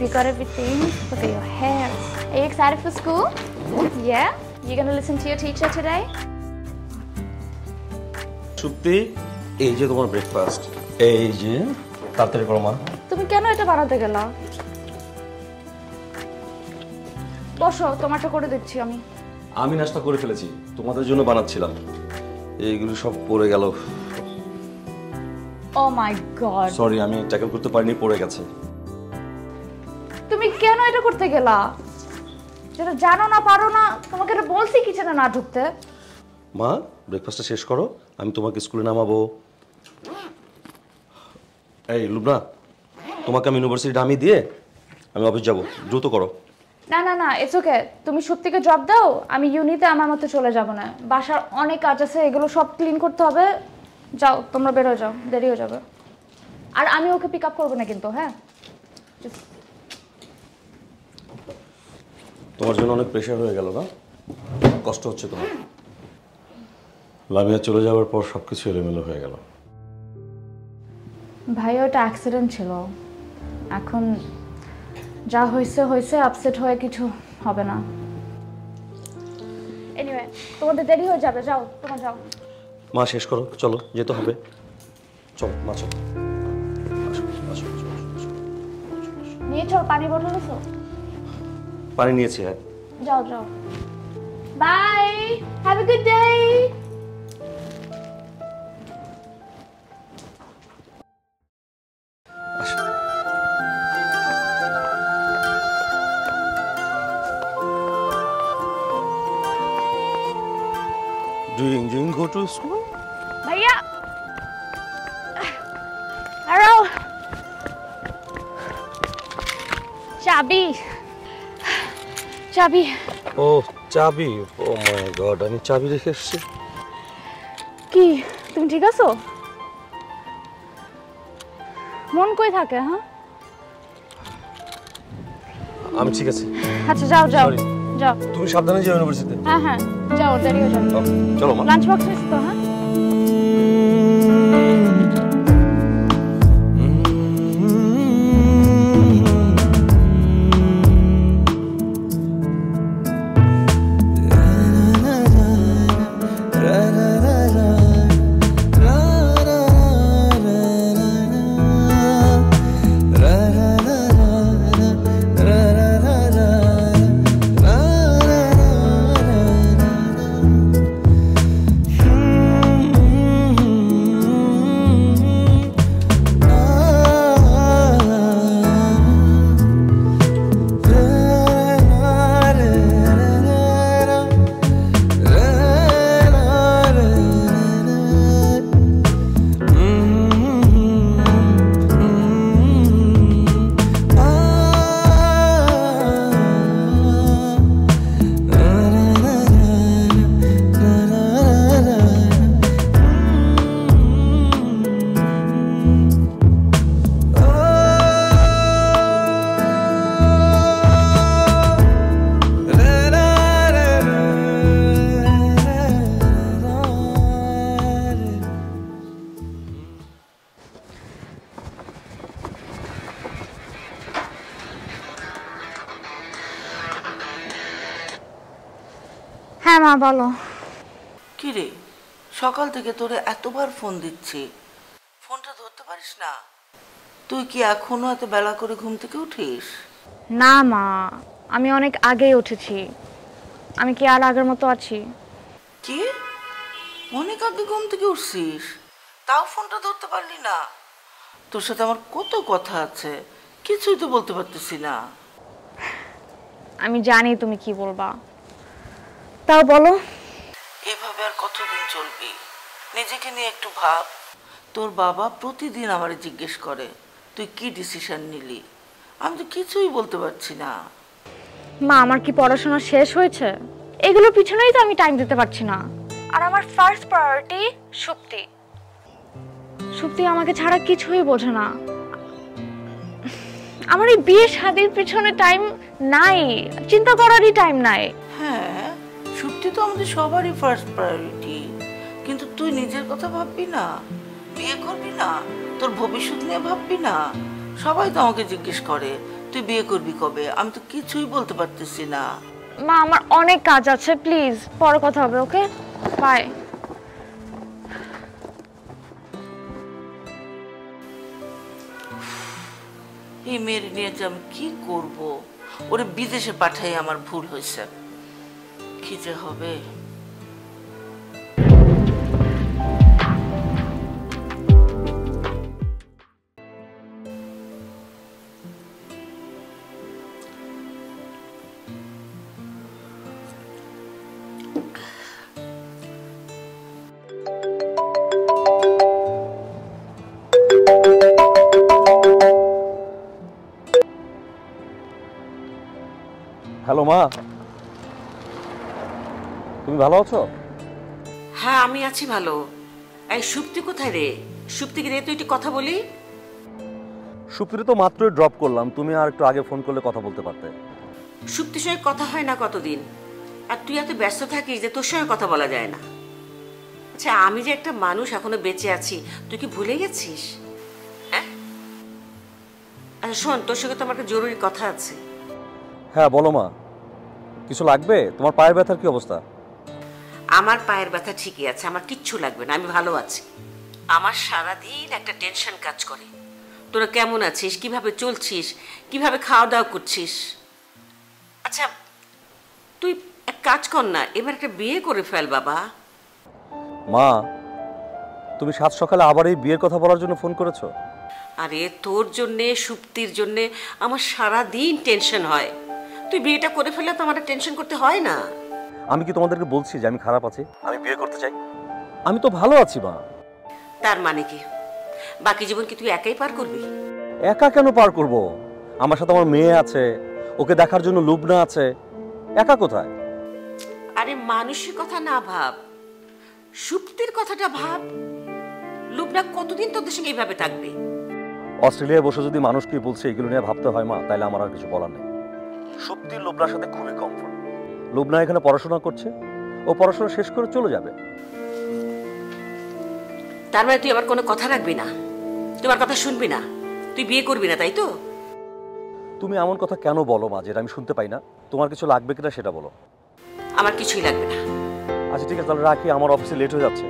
you got everything? Look at your hair. Are you excited for school? Yeah? You gonna listen to your teacher today? Supti, এই যে তোমার breakfast. এই যে তাড়াতাড়ি করো মা। তুমি কেন এটা বানাতে গেলা? বসো, তোমারটা করে দিচ্ছি আমি। আমি নাস্তা করে ফেলেছি, তোমাদের জন্য বানাচ্ছিলাম। এইগুলো সব পড়ে গেল। Oh my god. সরি, আমি ট্যাকল করতে পারিনি, পড়ে গেছে। তুমি কেন এটা করতে গেলা? যেটা জানো না পারো না, তোমাকে এটা বলছি কিচেনে না ঢুকতে। মা, ব্রেকফাস্টটা শেষ করো, আমি তোমাকে স্কুলে নামাবো। এই লুবনা, তোমাকে আমি ইউনিভার্সিটি নামিয়ে দিয়ে আমি অফিস যাব, দ্রুত করো। না না না, ইটস ওকে। তুমি সত্যিকে জব দাও, আমি ইউনিতে আমার মতো চলে যাব না। বাসার অনেক কাজ আছে, এগুলো সব ক্লিন করতে হবে। যাও, তোমরা বের হয়ে যাও, দেরি হয়ে যাবে। আর আমি ওকে পিক আপ করবো না কিন্তু, হ্যাঁ? তোমার জন্য অনেক প্রেশার হয়ে গেল না? কষ্ট হচ্ছে তোমার? লামিয়া চলে যাওয়ার পর সবকিছু এলোমেলো হয়ে গেল। ভাই, ওটা অ্যাক্সিডেন্ট ছিল। এখন যা হয়েছে হয়েছে, আপসেট হয়ে কিছু হবে না। এনিওয়ে, তোমাদের দেরি হয়ে যাবে, যাও, তোমরা যাও। মা শেষ করো, চলো, যেতে হবে। চলো মা, চলো। নিয়েছো পানি বোতল? এসো, পানি নিয়েছি। হ্যাঁ, যাও যাও। Bye, have a good day. Do you go to school? भैया, हेलो, चाबी, चाबी। ও চাবি, ও মাই গড, আমি চাবি রেখে এসেছি। কি তুমি ঠিক আছো? মন কই থাকে? হ্যাঁ, আমি ঠিক আছি। আচ্ছা যাও যাও যাও। তুমি সাবধানে যাও ইউনিভার্সিটিতে। হ্যাঁ হ্যাঁ, যাও, দেরি হয়ে যাবে। চলো মা। লাঞ্চ বক্স নিস তো? হ্যাঁ। হ্যাঁ মা, বলো। কি রে, সকাল থেকে তোরে এতবার ফোন দিচ্ছি, ফোনটা ধরতে পারিস না? তুই কি এখনো এত বেলা করে ঘুম থেকে উঠিস? না মা, আমি অনেক আগেই উঠেছি। আমি কি আর আগের মতো আছি? কি, অনেক আগে ঘুম থেকে উঠছিস, তাও ফোনটা ধরতে পারলি না? তোর সাথে আমার কত কথা আছে, কিছুই তো বলতে পারতেছি না। আমি জানি তুমি কি বলবা, তাও বলো। এভাবে আর কতদিন চলবি? নিজেকে নিয়ে একটু ভাব। তোর বাবা প্রতিদিন আমারে জিজ্ঞেস করে তুই কি ডিসিশন নিলি, আমি তো কিছুই বলতে পারছি না। মা, আমার কি পড়াশোনা শেষ হয়েছে? এগুলোর পিছনেই তো আমি টাইম দিতে পারছি না। আর আমার ফার্স্ট প্রায়োরিটি সুপ্তি। সুপ্তি আমাকে ছাড়া কিছুই বোঝে না। আমার এই বিয়ে শাদীর পিছনে টাইম নাই, চিন্তা করারই টাইম নাই। হ্যাঁ, সুপ্তি তো আমাদের সবারই ফার্স্ট প্রায়োরিটি, কিন্তু তুই নিজের কথা ভাববি না? বিয়ে করবি না? তোর ভবিষ্যৎ নিয়ে ভাববি না? সবাই তো আমাকে জিজ্ঞেস করে তুই বিয়ে করবি কবে? আমি তো কিছুই বলতে পারতেছি না। মা আমার অনেক কাজ আছে, প্লিজ পরে কথা হবে, ওকে? বাই। এই মেয়ের নিয়ে যে আমি কি করব? ওরে বিদেশে পাঠাই আমার ভুল হয়েছে। কি যে হবে। হ্যালো মা, তুমি ভালো আছো? হ্যাঁ আমি আছি ভালো। এই সুপ্তি কোথায় রে? সুপ্তিকে রে তুই একটু কথা বলি। সুপ্রি তো মাত্রই ড্রপ করলাম, তুমি আর একটু আগে ফোন করলে কথা বলতে পারতে। সুপ্তির সঙ্গে কথা হয় না কতদিন, আর তুই এত ব্যস্ত থাকিস যে তোর সঙ্গে কথা বলা যায় না। আচ্ছা আমি যে একটা মানুষ এখনো বেঁচে আছি তুই কি ভুলে গেছিস? হ্যাঁ আচ্ছা শোন, তোর সঙ্গে তো আমার একটা জরুরি কথা আছে। হ্যাঁ বলো মা, কিছু লাগবে? তোমার পায়ের ব্যথার কি অবস্থা? আমার পায়ের ব্যথা ঠিকই আছে, আমার কিচ্ছু লাগবে না, আমি ভালো আছি। আমার সারাদিন একটা টেনশন কাজ করে। তোরা কেমন আছিস, কিভাবে চলছিস, কিভাবে খাওয়া দাওয়া করছিস? আচ্ছা তুই এক কাজ কর না, এবার একটা বিয়ে করে ফেল বাবা। মা, তুমি সাত সকালে আবার এই বিয়ের কথা বলার জন্য ফোন করেছো? আরে তোর জন্যে সুপ্তির জন্যে আমার সারাদিন টেনশন হয়। তুই বিয়েটা করে ফেললে তো আমার টেনশন করতে হয় না। আমি কি তোমাদেরকে বলছি যে আমি খারাপ আছি, আমি বিয়ে করতে চাই? আমি তো ভালো আছি মা। তার মানে কি বাকি জীবন কি তুই একাই পার করবি? একা কেন পার করব? আমার সাথে আমার মেয়ে আছে, ওকে দেখার জন্য লুবনা আছে। একা কোথায়? আরে মানুষের কথা না ভাব, সুপ্তির কথাটা ভাব। লুবনা কতদিন তোদের সঙ্গে এইভাবে থাকবে? অস্ট্রেলিয়ায় বসে যদি মানুষকে বলছে এগুলো নিয়ে ভাবতে হয় মা, তাইলে আমার আর কিছু বলার নেই। সত্যির লুবনার সাথে খুবই কমফোর্ট। লুবনা এখানে পড়াশোনা করছে, ও পড়াশোনা শেষ করে চলে যাবে। তার মানে তুই আবার কোনো কথা রাখবি না, তোমার কথা শুনবি না, তুই বিয়ে করবি না, তাই তো? তুমি এমন কথা কেন বলো মা, যেটা আমি শুনতে পাই না? তোমার কিছু লাগবে কিনা সেটা বলো। আমার কিছুই লাগবে না। আচ্ছা ঠিক আছে, তাহলে রাখি, আমার অফিসে লেট হয়ে যাচ্ছে।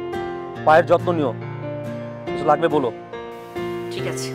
পায়ের যত্ন নিও, কিছু লাগবে বলো। ঠিক আছে।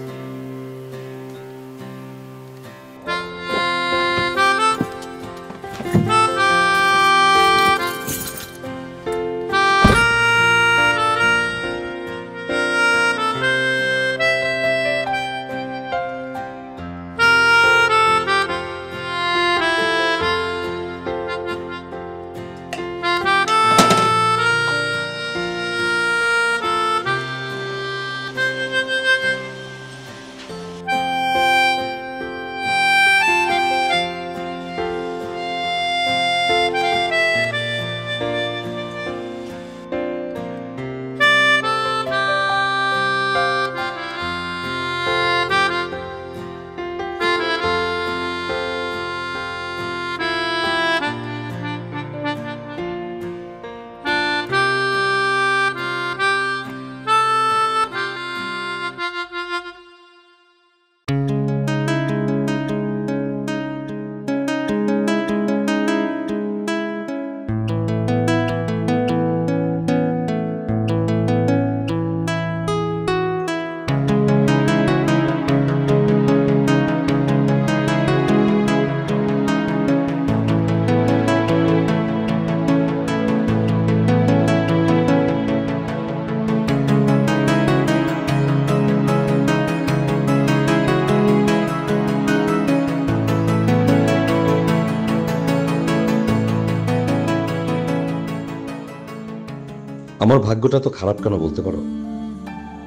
আমার ভাগ্যটা তো খারাপ কেন বলতে পারো?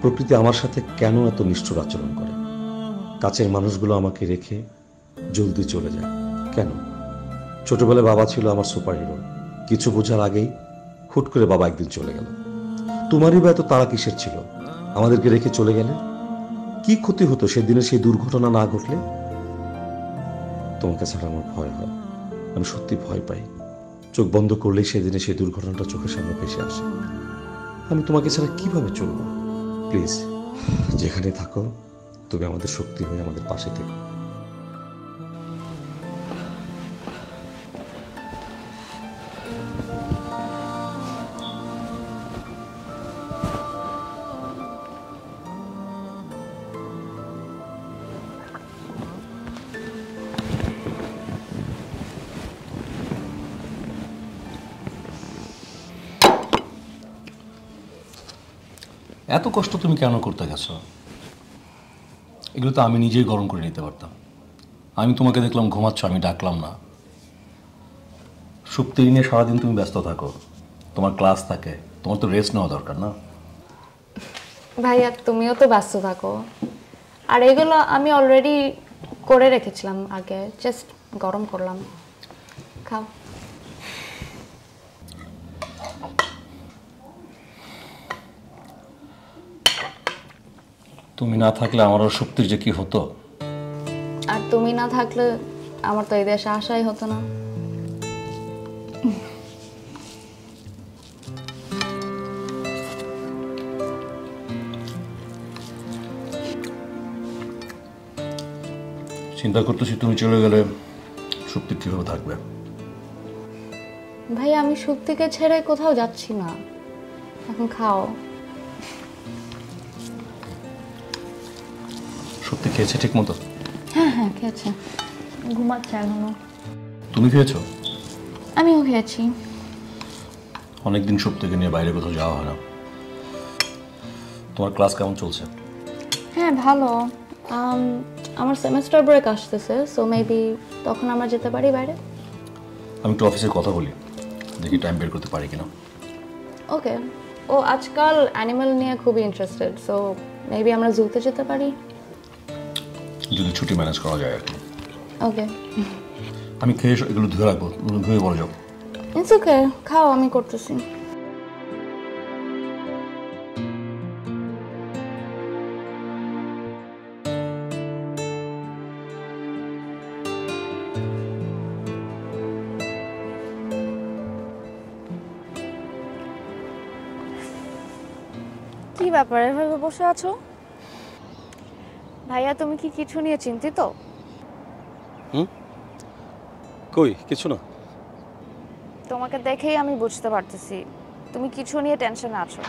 প্রকৃতি আমার সাথে কেন এত নিষ্ঠুর আচরণ করে? কাছের মানুষগুলো আমাকে রেখে জলদি চলে যায় কেন? ছোটবেলায় বাবা ছিল আমার সুপার হিরো, কিছু বোঝার আগেই হুট করে বাবা একদিন চলে গেল। তোমারই বা এত তারা কিসের ছিল? আমাদেরকে রেখে চলে গেলে কি ক্ষতি হতো সেদিনের সেই দুর্ঘটনা না ঘটলে? তোমাকে ছাড়া আমার ভয় হয়, আমি সত্যি ভয় পাই। চোখ বন্ধ করলেই সেদিনে সেই দুর্ঘটনাটা চোখের সামনে ভেসে আসে। আমি তোমাকে ছাড়া কিভাবে চলবো? প্লিজ যেখানে থাকো তুমি আমাদের শক্তি হয়ে আমাদের পাশে থেকো। এত কষ্ট তুমি কেন করতে গেছো? এগুলো তো আমি নিজেই গরম করে নিতে পারতাম। আমি তোমাকে দেখলাম ঘুমাচ্ছ, আমি ডাকলাম না। সুপ্তি নিয়ে সারাদিন তুমি ব্যস্ত থাকো, তোমার ক্লাস থাকে, তোমার তো রেস্ট নেওয়া দরকার না? ভাইয়া তুমিও তো ব্যস্ত থাকো, আর এগুলো আমি অলরেডি করে রেখেছিলাম আগে, জাস্ট গরম করলাম। খাও। তুমি না থাকলে আমারও শক্তির যে কি হতো। আর তুমি না থাকলে আমার তো এই দেশে আসাই হতো না। চিন্তা করতেছি তুমি চলে গেলে শক্তি কিভাবে থাকবে। ভাই আমি সুপ্তিকে ছেড়ে কোথাও যাচ্ছি না, এখন খাও। শক্তি খেয়েছে ঠিক মতো? হ্যাঁ হ্যাঁ খেয়েছে, ঘুমাচ্ছে এখনো। তুমি খেয়েছো? আমিও খেয়েছি। অনেকদিন শক্তিকে নিয়ে বাইরে কোথাও যাওয়া হয় না। তোমার ক্লাস কেমন চলছে? হ্যাঁ ভালো, আমার সেমেস্টার ব্রেক আসতেছে, সো মেবি তখন আমরা যেতে পারি বাইরে। আমি একটু অফিসে কথা বলি, দেখি টাইম বের করতে পারি কিনা। ওকে। ও আজকাল অ্যানিমাল নিয়ে খুবই ইন্টারেস্টেড, সো মেবি আমরা জুতে যেতে পারি যদি ছুটি ম্যানেজ করা যায় আর কি। ওকে। আমি খেয়ে এগুলো ধুয়ে রাখবো, ধুয়ে বলে যাও। ইটস ওকে, খাও, আমি করতেছি। কি ব্যাপার এভাবে বসে আছো? ভাইয়া তুমি কি কিছু নিয়ে চিন্তিত? কই কিছু না। তোমাকে দেখেই আমি বুঝতে পারতেছি তুমি কিছু নিয়ে টেনশনে আছো।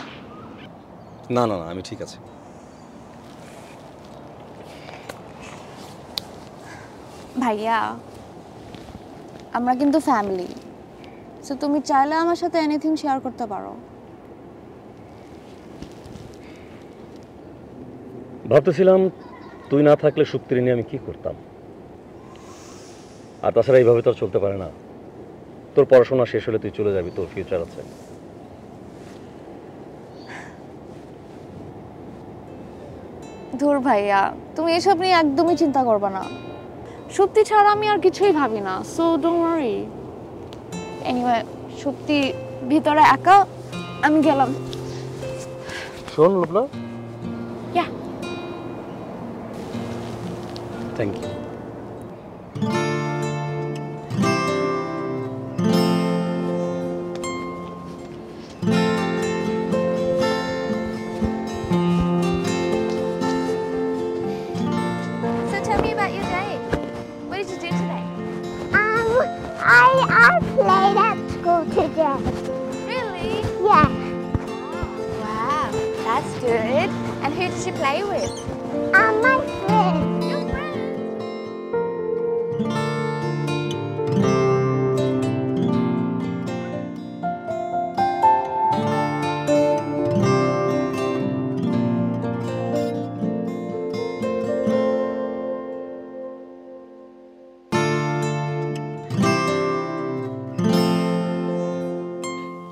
না না না, আমি ঠিক আছি। ভাইয়া আমরা কিন্তু ফ্যামিলি, সো তুমি চাইলে আমার সাথে এনিথিং শেয়ার করতে পারো। ভাবতেছিলাম তুই না থাকলে শক্তির নিয়ে আমি কি করতাম। আর তাছাড়া এইভাবে তো আর চলতে পারে না। তোর পড়াশোনা শেষ হলে তুই চলে যাবি, তোর ফিউচার আছে। ধুর ভাইয়া তুমি এসব নিয়ে একদমই চিন্তা করবে না, সুপ্তি ছাড়া আমি আর কিছুই ভাবি না, so don't worry. Anyway Supti ভিতরে একা, আমি গেলাম। শোন লোকনা। Yeah thank you. So tell me about your day. What did you do today? I played at school today. Really? Yeah. Wow, that's good. And who did you play with? My friend. Your friend.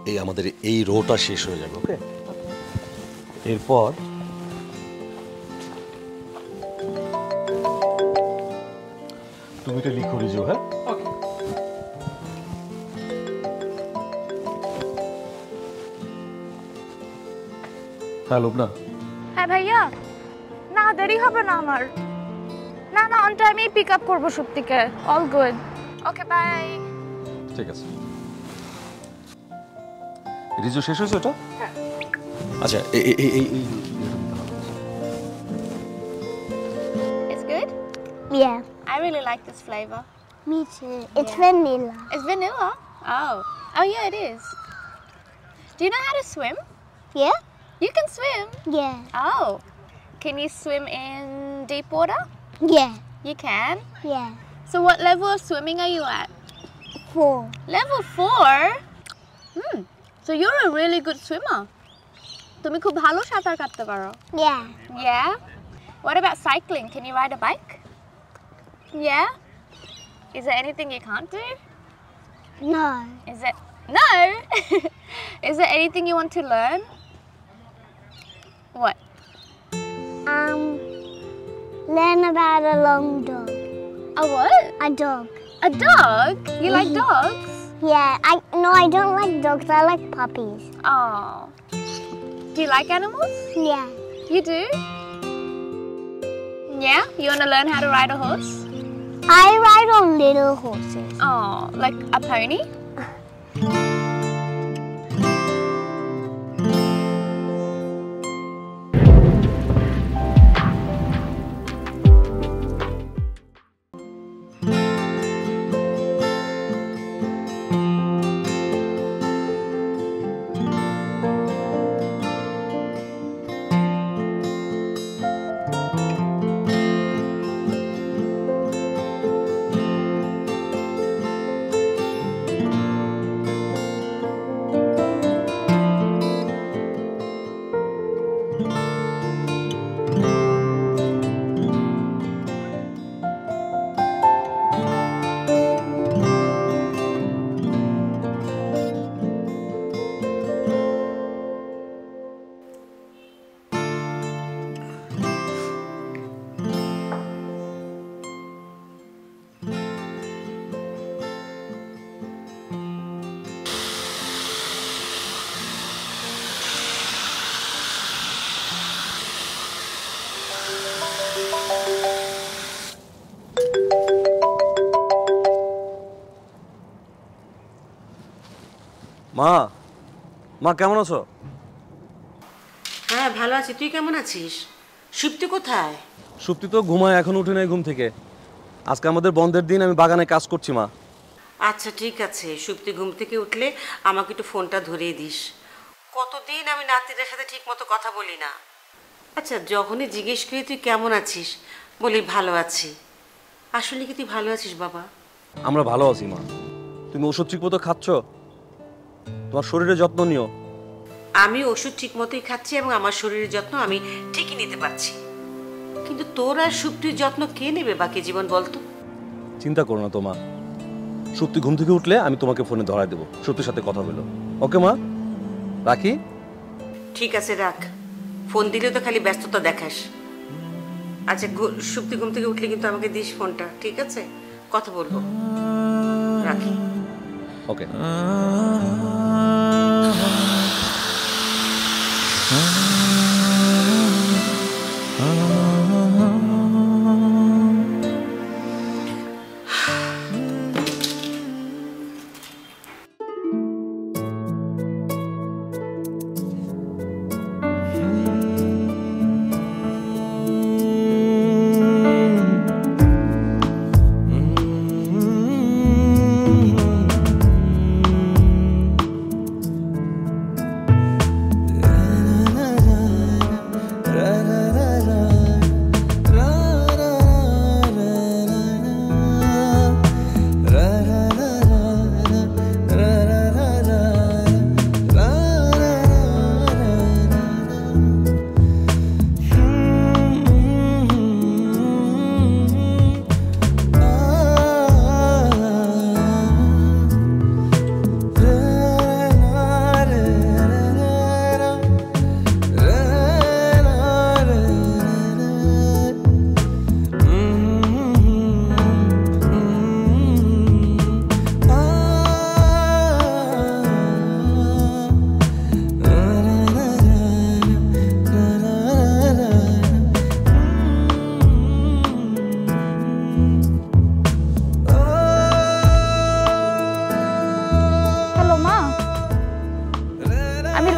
এই আমাদের এই rota শেষ হয়ে যাবে, ওকে? এরপর তুমি এটা লিখো রিজু, হ্যাঁ? হ্যাঁ লোকনা। হ্যাঁ ভাইয়া, না দেরি হবে না আমার, না না অন টাইমেই পিক আপ করবো সুপ্তিকে। All good, okay bye. ঠিক আছে। রিজু শেষ হয়েছে ওটা? আচ্ছা It's good? Yeah. I really like this flavor. Me too. It's vanilla. It's vanilla? Oh. Oh yeah, it is. Do you know how to swim? Yeah? You can swim? Yeah. Oh. Can you swim in deep water? Yeah. You can? Yeah. So what level of swimming are you at? 4. Level 4? So you're a really good swimmer. তুমি খুব ভালো সাঁতার কাটতে পারো। Yeah. Yeah. What about cycling? Can you ride a bike? Yeah. Is there anything you can't do? No. Is it no? Is there anything you want to learn? What? Learn about a long dog. A what? A dog. A dog? You like dogs? Yeah. I don't like dogs. I like puppies. Oh. Do you like animals? Yeah. You do? Yeah? You want to learn how to ride a horse? I ride on little horses. Oh, like a pony? মা মা কেমন আছো? হ্যাঁ ভালো আছি, তুই কেমন আছিস? সুপ্তি কোথায়? সুপ্তি তো ঘুমায়, এখন উঠে নাই ঘুম থেকে। আজকে আমাদের বন্ধের দিন, আমি বাগানে কাজ করছি মা। আচ্ছা ঠিক আছে, সুপ্তি ঘুম থেকে উঠলে আমাকে একটু ফোনটা ধরিয়ে দিস। কতদিন আমি নাতিদের সাথে ঠিক মতো কথা বলি না। আচ্ছা যখনই জিজ্ঞেস করি তুই কেমন আছিস, বলি ভালো আছি। আসলে কি তুই ভালো আছিস বাবা? আমরা ভালো আছি মা। তুমি ওষুধ ঠিক মতো খাচ্ছ? তোমার শরীরের যত্ন নিও। আমি ওষুধ ঠিক মতোই খাচ্ছি এবং আমার শরীরের যত্ন আমি ঠিকই নিতে পারছি, কিন্তু তোর আর সুপ্তির যত্ন কে নেবে বাকি জীবন বলতো? চিন্তা করো না তো মা, সুপ্তি ঘুম থেকে উঠলে আমি তোমাকে ফোনে ধরায় দেবো, সুপ্তির সাথে কথা বলো। ওকে মা, রাখি? ঠিক আছে রাখ, ফোন দিলে তো খালি ব্যস্ততা দেখাস। আচ্ছা সুপ্তি ঘুম থেকে উঠলে কিন্তু আমাকে দিস ফোনটা, ঠিক আছে? কথা বলবো, রাখি। ওকে।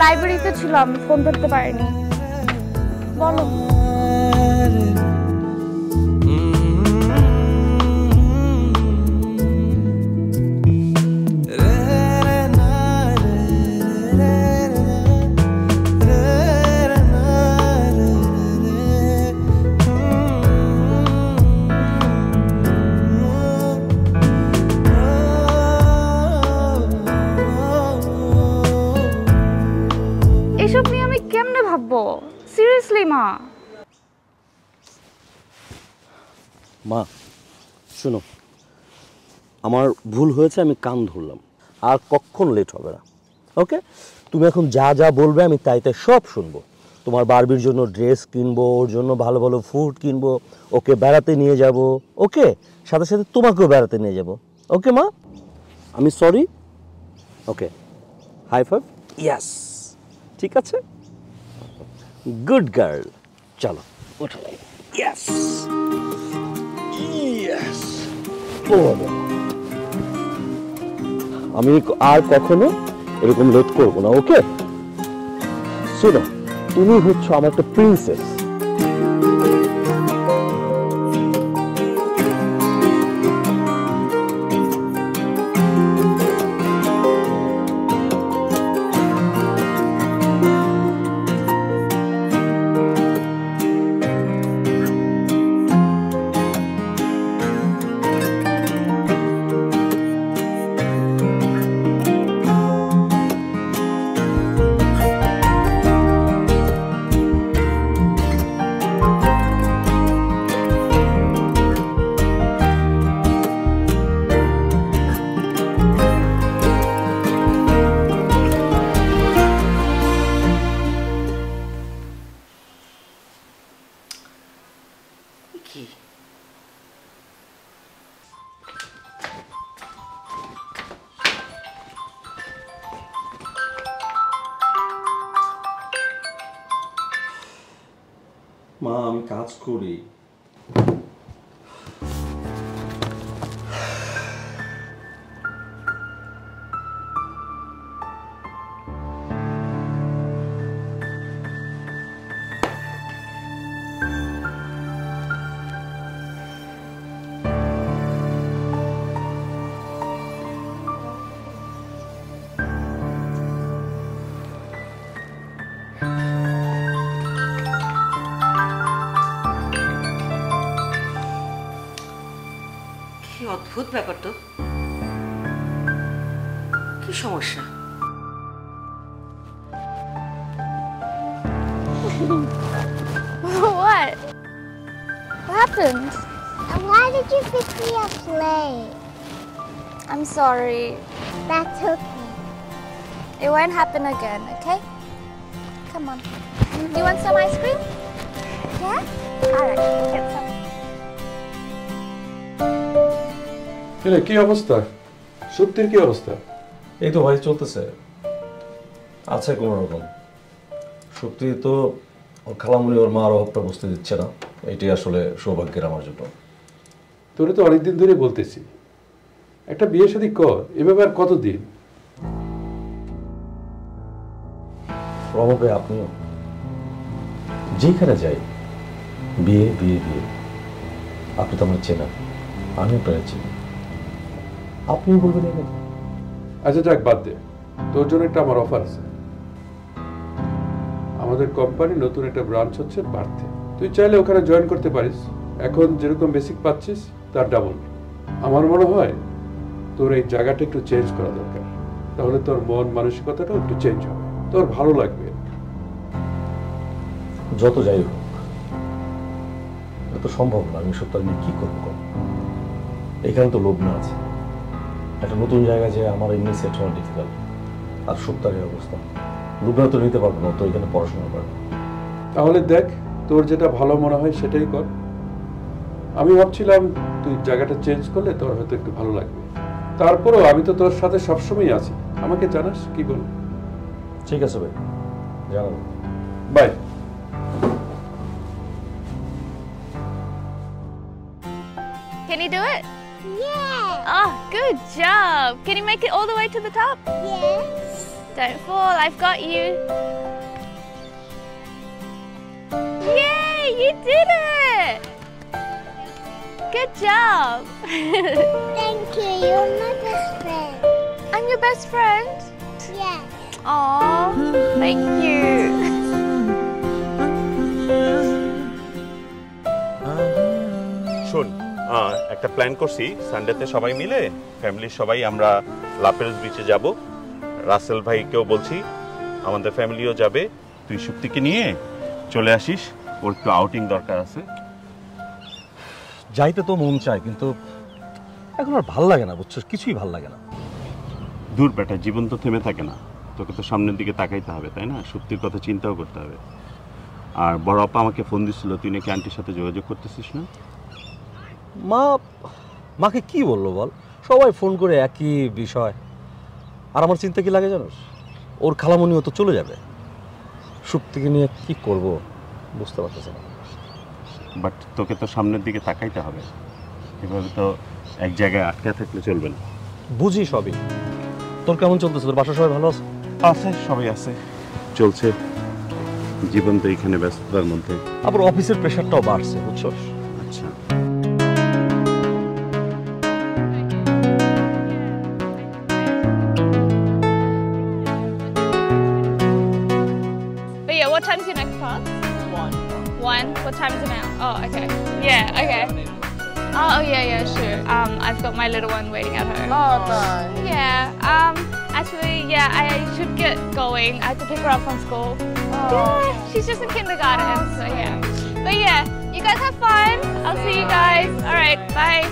লাইব্রেরিতে ছিলাম, ফোন ধরতে পারিনি। বলো। এসব নিয়ে আমি কেমনে থাকবো। সিরিয়াসলি মা। মা শোনো, আমার ভুল হয়েছে, আমি কান ধরলাম, আর কখন লেট হবে না। ওকে, তুমি এখন যা যা বলবে আমি তাই তাই সব শুনবো। তোমার বারবির জন্য ড্রেস কিনবো, ওর জন্য ভালো ভালো ফুড কিনবো, ওকে বেড়াতে নিয়ে যাব। ওকে, সাথে সাথে তোমাকেও বেড়াতে নিয়ে যাব। ওকে মা, আমি সরি। ওকে, হাই ফাইভ। ইয়াস, ঠিক আছে, গুড গার্ল। চলো ওঠো। ইয়াস ইয়েস। আমি আর কখনো এরকম লেট করব না। ওকে, শোনো, তুমি হচ্ছে আমার একটা প্রিন্সেস। কি মা, আমি কাজ করি। কি অদ্ভুত ব্যাপার তো, কি সমস্যা? What? What happened? And why did you pick me up late? I'm sorry. That's okay. It won't happen again, okay? Come on. You want some ice cream? Yeah? Alright, get some. কি অবস্থা? সত্যির কি অবস্থা? এই তো ভাই চলতেছে, আছে কোনো রকম। সত্যি তো ওর খালামুনি ওর মার অভাবটা বুঝতে দিচ্ছে না, এটাই আসলে সৌভাগ্যের আমার জন্য। তোরে তো অনেকদিন ধরে বলতেছি একটা বিয়ে শাদী কর, এভাবে আর কতদিন? প্রভাবে আপনিও যেখানে যাই বিয়ে বিয়ে বিয়ে। আপনি তো আমার চেনা, আমি আপনার চিনি, আপনিও বলবেন এখানে। আচ্ছা যাক, বাদ দে। তোর জন্য একটা আমার অফার আছে। আমাদের কোম্পানি নতুন একটা ব্রাঞ্চ হচ্ছে পার্থে, তুই চাইলে ওখানে জয়েন করতে পারিস। এখন যেরকম বেসিক পাচ্ছিস তার ডাবল। আমার মনে হয় তোর এই জায়গাটা একটু চেঞ্জ করা দরকার, তাহলে তোর মন মানসিকতাটাও একটু চেঞ্জ হবে, তোর ভালো লাগবে। যত যাই হোক, এত সম্ভব না। আমি সত্য আমি কি করবো? এখানে তো লোভ না আছে, একটা নতুন জায়গায় যে আমার এমনি সেট হওয়া ডিফিকাল্ট। আর সত্যারের অবস্থা, লুবনা তো নিতে পারবো না, তো এখানে পড়াশোনা করবো। তাহলে দেখ, তোর যেটা ভালো মনে হয় সেটাই কর। আমি ভাবছিলাম তুই জায়গাটা চেঞ্জ করলে তোর হয়তো একটু ভালো লাগবে। তারপরেও আমি তো তোর সাথে সবসময় আছি, আমাকে জানাস, কি বল? ঠিক আছে ভাই, জানাবো। By. Can you do it? Yeah. Oh, good job. Can you make it all the way to the top? Yes. Don't fall, I've got you. Yay, you did it! Good job. Thank you. You're my best friend. I'm your best friend. Yes. Aw, thank you. শোন, একটা plan করছি, সানডেতে সবাই মিলে ফ্যামিলির সবাই আমরা লাপেলস বিচে যাব। রাসেল ভাইকেও বলছি, আমাদের ফ্যামিলিও যাবে। তুই সুপ্তিকে নিয়ে চলে আসিস, ওর একটু আউটিং দরকার আছে। যাইতে তো মন চায়, কিন্তু এখন আর ভাল লাগে না, বুঝছো, কিছুই ভাল লাগে না। দূর বেটা, জীবন তো থেমে থাকে না, তোকে তো সামনের দিকে তাকাইতে হবে, তাই না? সুপ্তির কথা চিন্তাও করতে হবে। আর বড় আপা আমাকে ফোন দিচ্ছিল, তুই নাকি আন্টির সাথে যোগাযোগ করতেছিস না? মাকে কি বললো বল, সবাই ফোন করে একই বিষয়। আর আমার চিন্তা কি লাগে জানোস, ওর খালামণিও তো চলে যাবে, সুপ্তিকে নিয়ে কি করব বুঝতে পারতেছি না। বাট তোকে তো সামনের দিকে তাকাইতে হবে, এভাবে তো এক জায়গায় আটকে থাকলে চলবে না। বুঝি সবই। তোর কেমন চলতেছে? তোর বাসা সবাই ভালো আছে? আছে, সবাই আছে, চলছে জীবন তো এখানে ব্যস্ততার মধ্যে। আবার অফিসের প্রেশারটাও বাড়ছে, বুঝছো। আচ্ছা, But yeah, what time's your next class? 1. What time is it now? Oh, okay. Yeah, okay. Oh, yeah, sure. I've got my little one waiting at home. Oh, nice. Yeah. Actually, yeah, I should get going. I have to pick her up from school. Yeah, she's just in kindergarten, so yeah. But yeah, you guys have fun. I'll see you guys. All right, bye.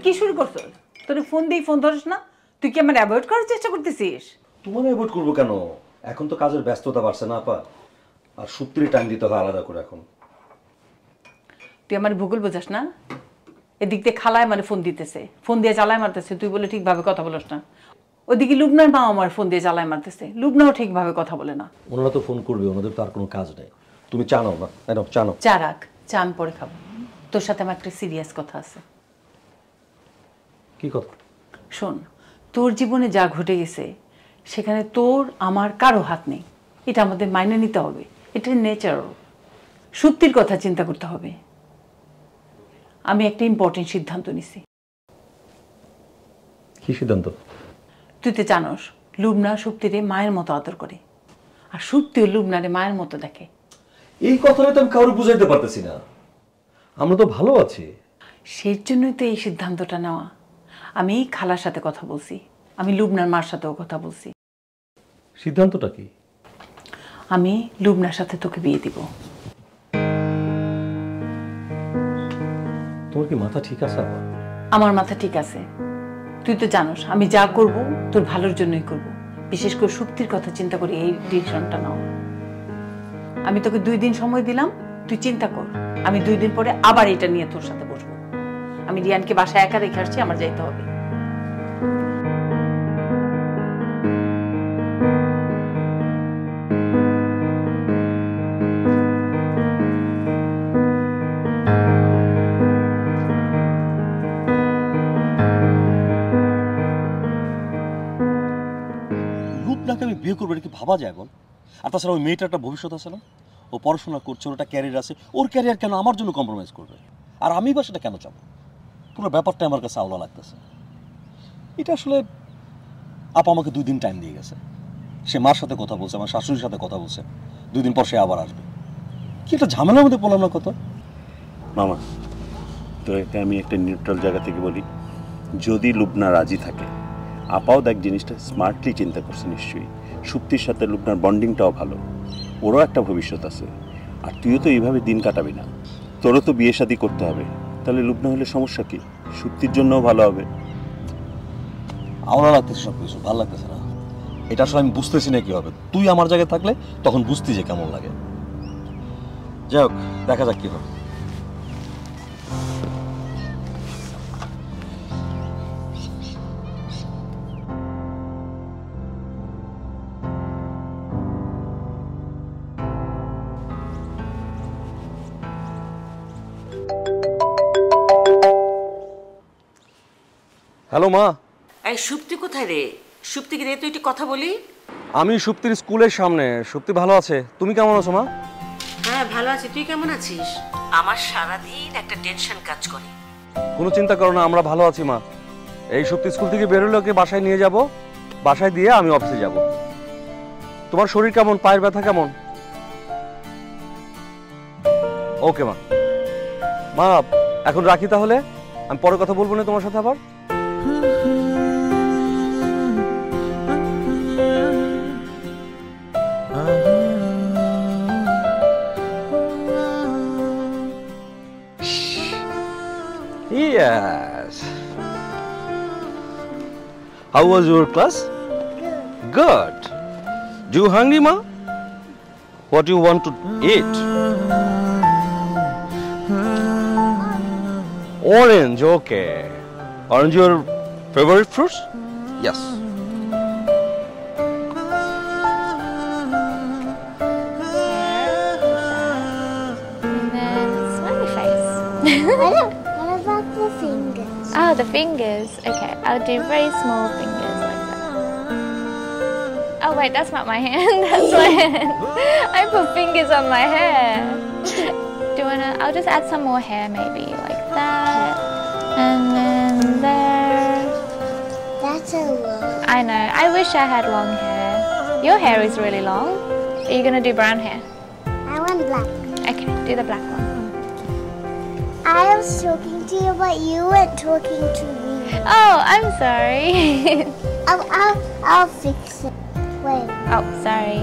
কি শুরু করছস? তোর phone দিই phone ধরিস না, তুই কি আমার অ্যাভয়েড করার চেষ্টা করতেছিস? তোমার অ্যাভয়েড করবো কেন? এখন তো কাজের ব্যস্ততা বাড়ছে না আপা, আর সুপ্তির টাইম দিতে হবে আলাদা করে। এখন তুই আমার ভূগোল বোঝাস না? এদিক দিয়ে খালায় মানে ফোন দিতেছে, ফোন দিয়ে জ্বালায় মারতেছে, তুই বলে ঠিকভাবে কথা বলস না। ওদিকে লুবনার মা আমার ফোন দিয়ে জ্বালায় মারতেছে, লুবনাও ঠিকভাবে কথা বলে না। ওনারা তো ফোন করবে, ওনাদের তো আর কোনো কাজ নেই। তুমি চা নাও না, চা নাও। চা রাখ, চা আমি পরে খাবো। তোর সাথে আমার একটা সিরিয়াস কথা আছে। কি কথা? শোন, তোর জীবনে যা ঘটে গেছে সেখানে তোর আমার কারো হাত নেই, এটা আমাদের মাইনে নিতে হবে, এটা নেচার। সুপ্তির কথা চিন্তা করতে হবে। আমি একটা ইম্পর্টেন্ট সিদ্ধান্ত নিছি। কি সিদ্ধান্ত? তুই তো জানোস লুবনা সুপ্তিরে মায়ের মতো আদর করে, আর সুপ্তিও লুবনারে মায়ের মতো দেখে। এই কথাটা তো আমি কাউকে বুঝাইতে পারতেছি না। আমরা তো ভালো আছি। সেই জন্যই তো এই সিদ্ধান্তটা নেওয়া। আমি খালার সাথে কথা বলছি, আমি লুবনার মার সাথেও কথা বলছি। সিদ্ধান্তটা কি? আমি লুবনার সাথে তোকে বিয়ে দিব। তোমার কি মাথা ঠিক আছে? আমার মাথা ঠিক আছে। তুই তো জানোস আমি যা করব তোর ভালোর জন্যই করব, বিশেষ করে সুপ্তির কথা চিন্তা করে এই ডিসিশনটা নাও। আমি তোকে 2 দিন সময় দিলাম, তুই চিন্তা কর। আমি 2 দিন পরে আবার এটা নিয়ে তোর সাথে বসবো। আমি রিয়ানকে বাসায় একা রেখে আসছি, আমার যাইতে হবে। রূপনাকে আমি বিয়ে করবো, এটা কি ভাবা যায় বল? আর তাছাড়া ওই মেয়েটার একটা ভবিষ্যৎ আছে না, ও পড়াশোনা করছে, ওর একটা ক্যারিয়ার আছে, ওর ক্যারিয়ার কেন আমার জন্য কম্প্রোমাইজ করবে? আর আমি বা সেটা কেন চাবো? পুরো ব্যাপারটা আমার কাছে আওলা লাগতেছে। এটা আসলে আপা আমাকে 2 দিন টাইম দিয়ে গেছে, সে মার সাথে কথা বলছে, আমার শাশুড়ির সাথে কথা বলছে, 2 দিন পর সে আবার আসবে। কি একটা ঝামেলার মধ্যে পড়লাম না কত। মামা তো এটা আমি একটা নিউট্রাল জায়গা থেকে বলি, যদি লুবনা রাজি থাকে, আপাও দেখ জিনিসটা স্মার্টলি চিন্তা করছে নিশ্চয়ই। সুপ্তির সাথে লুবনার বন্ডিংটাও ভালো, ওরও একটা ভবিষ্যৎ আছে, আর তুইও তো এইভাবে দিন কাটাবি না, তোরও তো বিয়ে শাদী করতে হবে। তাহলে লুবনা হলে সমস্যা কি? সুপ্তির জন্যও ভালো হবে। আওলা লাগতেছে সব কিছু, ভালো লাগতেছে না। এটা আসলে আমি বুঝতেছি না কি হবে। তুই আমার জায়গায় থাকলে তখন বুঝতি যে কেমন লাগে। যাই হোক, দেখা যাক কি হবে। হ্যালো মা। এই সুপ্তি কোথায় রে? সুপ্তিকে রে, তুই একটু কথা বলি। আমি সুপ্তির স্কুলের সামনে। সুপ্তি ভালো আছে, তুমি কেমন আছো মা? হ্যাঁ ভালো আছি, তুই কেমন আছিস? আমার সারাদিন একটা টেনশন কাজ করে। কোনো চিন্তা করো না, আমরা ভালো আছি মা। এই সত্যি স্কুল থেকে বেরোলে ওকে বাসায় নিয়ে যাব, বাসায় দিয়ে আমি অফিসে যাব। তোমার শরীর কেমন, পায়ের ব্যথা কেমন? ওকে মা, মা এখন রাখি তাহলে, আমি পরে কথা বলবো না তোমার সাথে আবার। Yes. How was your class? Good. Do you hungry, ma? What do you want to eat? Orange, okay. Orange your favorite fruits? Yes. And then smiley face. What about the fingers? Oh, the fingers. Okay, I'll do very small fingers like that. Oh wait, that's not my hand. That's my hand. I put fingers on my hair. Do you wanna? I'll just add some more hair, maybe like that, and then there. That's a lot. I know. I wish I had long hair. Your hair is really long. Are you gonna do brown hair? I want black. Okay, do the black one. I was talking to you, but you were talking to me. Oh, I'm sorry. I'll fix it. Wait. Oh, sorry.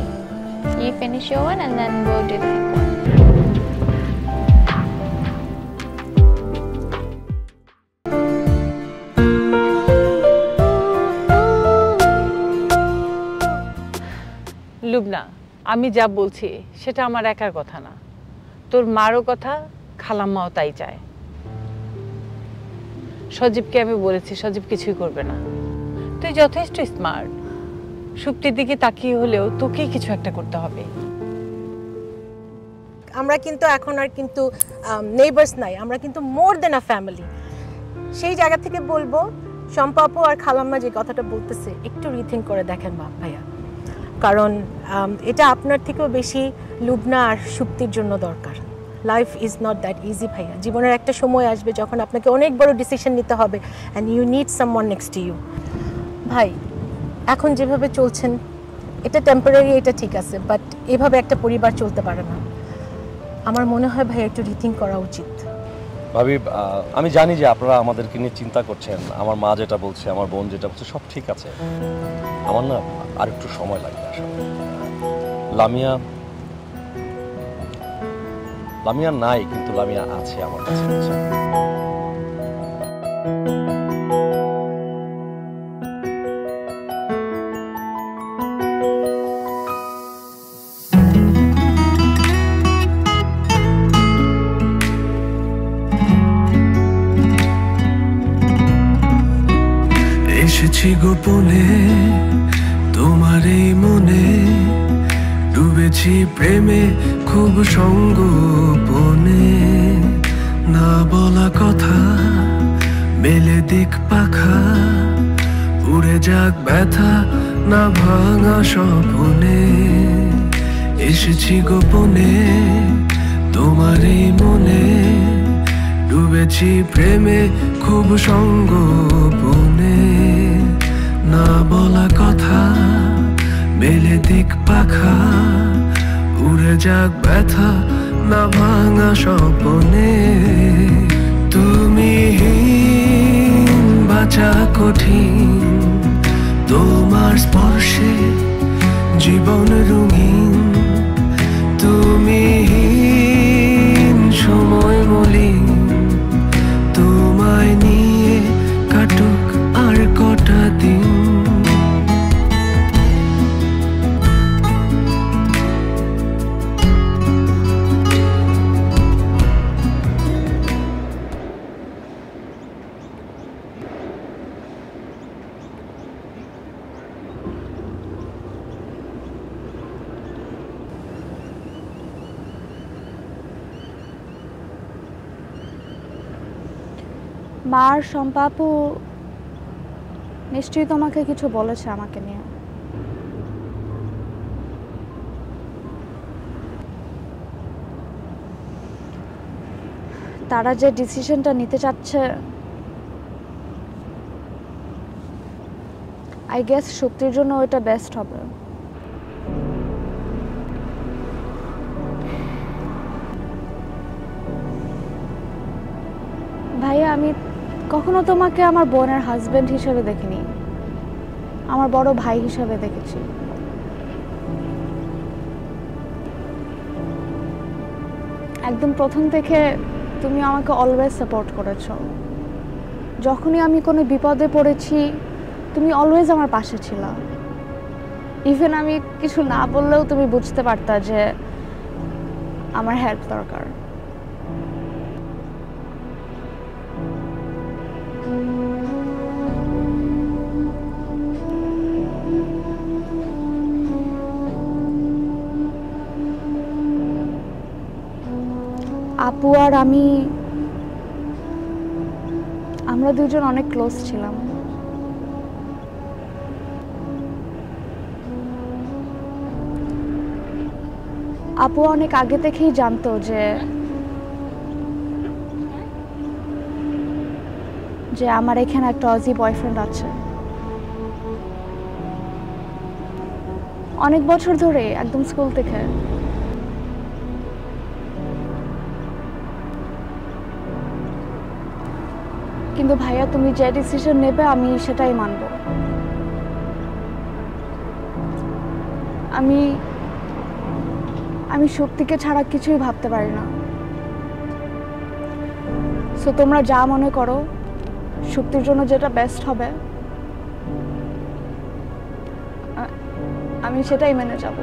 You finish your one and then we'll do the pink one. Lubna, আমি যা বলছি সেটা আমার একার কথা না, তোর মারও কথা, খালাম্মাও তাই চায়। সজীবকে আমি বলেছি, সজীব কিছুই করবে না। তুই যথেষ্ট স্মার্ট, সুপ্তির দিকে তাকিয়ে হলেও তোকেই কিছু একটা করতে হবে। আমরা কিন্তু এখন আর কিন্তু নেইবার্স নাই, আমরা কিন্তু মোর দেন আ ফ্যামিলি। সেই জায়গা থেকে বলবো, শম্পা আপু আর খালাম্মা যে কথাটা বলতেছে একটু রিথিঙ্ক করে দেখেন মা ভাইয়া, কারণ এটা আপনার থেকেও বেশি লুবনা আর সুপ্তির জন্য দরকার। Life is not that easy ভাইয়া। জীবনের একটা সময় আসবে যখন আপনাকে অনেক বড় ডিসিশন নিতে হবে, and you need someone next to you. ভাই, এখন যেভাবে চলছেন এটা টেম্পোরারি, এটা ঠিক আছে, বাট এভাবে একটা পরিবার চলতে পারে না। আমার মনে হয় ভাই একটু রিথিঙ্ক করা উচিত। ভাবি, আমি জানি যে আপনারা আমাদেরকে নিয়ে চিন্তা করছেন, আমার মা যেটা বলছে, আমার বোন যেটা বলছে সব ঠিক আছে। আমার না আর একটু সময় লাগবে আসলে। লামিয়া নাই, কিন্তু লামিয়া আছে আমার কাছে। এসেছি গোপনে তোমার এই মনে, ডুবেছি প্রেমে খুব সঙ্গোপনে। না বলা কথা মেলে দিক পাখা, উড়ে যাক ব্যথা না ভাঙা স্বপনে। এসেছি গোপনে তোমার এই মনে, ডুবেছি প্রেমে খুব সঙ্গোপনে। না বলা কথা মেলে দিক পাখা, উড়ে যাক ব্যথা না ভাঙা স্বপনে। তুমি বাঁচা কঠিন, তোমার স্পর্শে জীবন রঙিন। তুমি সময় মলিন, তোমায় নিয়ে কাটুক আর কটা দিন। মার শম্পাপু নিশ্চয়ই তোমাকে কিছু বলেছে আমাকে নিয়ে। তারা যে ডিসিশনটা নিতে চাচ্ছে আই গেস শক্তির জন্য ওইটা বেস্ট হবে। ভাইয়া, আমি কখনো তোমাকে আমার বোনের হাজবেন্ড হিসেবে দেখিনি, আমার বড় ভাই হিসেবে দেখেছি। একদম প্রথম থেকে তুমি আমাকে অলওয়েজ সাপোর্ট করেছো। যখনই আমি কোনো বিপদে পড়েছি তুমি অলওয়েজ আমার পাশে ছিলা। ইভেন আমি কিছু না বললেও তুমি বুঝতে পারতা যে আমার হেল্প দরকার। আপু আর আমি, আমরা দুজন অনেক ক্লোজ ছিলাম। আপু অনেক আগে থেকেই জানতো যে আমার এখানে একটা অজি বয়ফ্রেন্ড আছে। অনেক বছর ধরে, একদম স্কুল থেকে। কিন্তু ভাইয়া, তুমি যে ডিসিশন নেবে আমি সেটাই মানব। আমি শক্তিকে ছাড়া কিছুই ভাবতে পারি না। সো তোমরা যা মনে করো, শক্তির জন্য যেটা বেস্ট হবে আমি সেটাই মেনে যাব।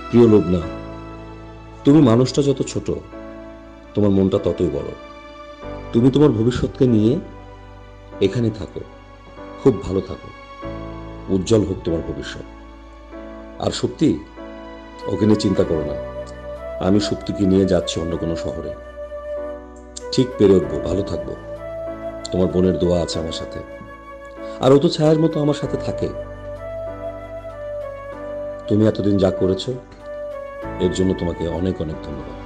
প্রিয় লুবনা, তুমি মানুষটা যত ছোট, তোমার মনটা ততই বড়। তুমি তোমার ভবিষ্যৎকে নিয়ে এখানে থাকো, খুব ভালো থাকো, উজ্জ্বল হোক তোমার ভবিষ্যৎ। আর শক্তি, ওকে নিয়ে চিন্তা করো না, আমি শক্তিকে নিয়ে যাচ্ছি অন্য কোনো শহরে। ঠিক পেরে উঠবো, ভালো থাকবো। তোমার বোনের দোয়া আছে আমার সাথে, আর ও তো ছায়ার মতো আমার সাথে থাকে। তুমি এতদিন যা করেছো এর জন্য তোমাকে অনেক অনেক ধন্যবাদ।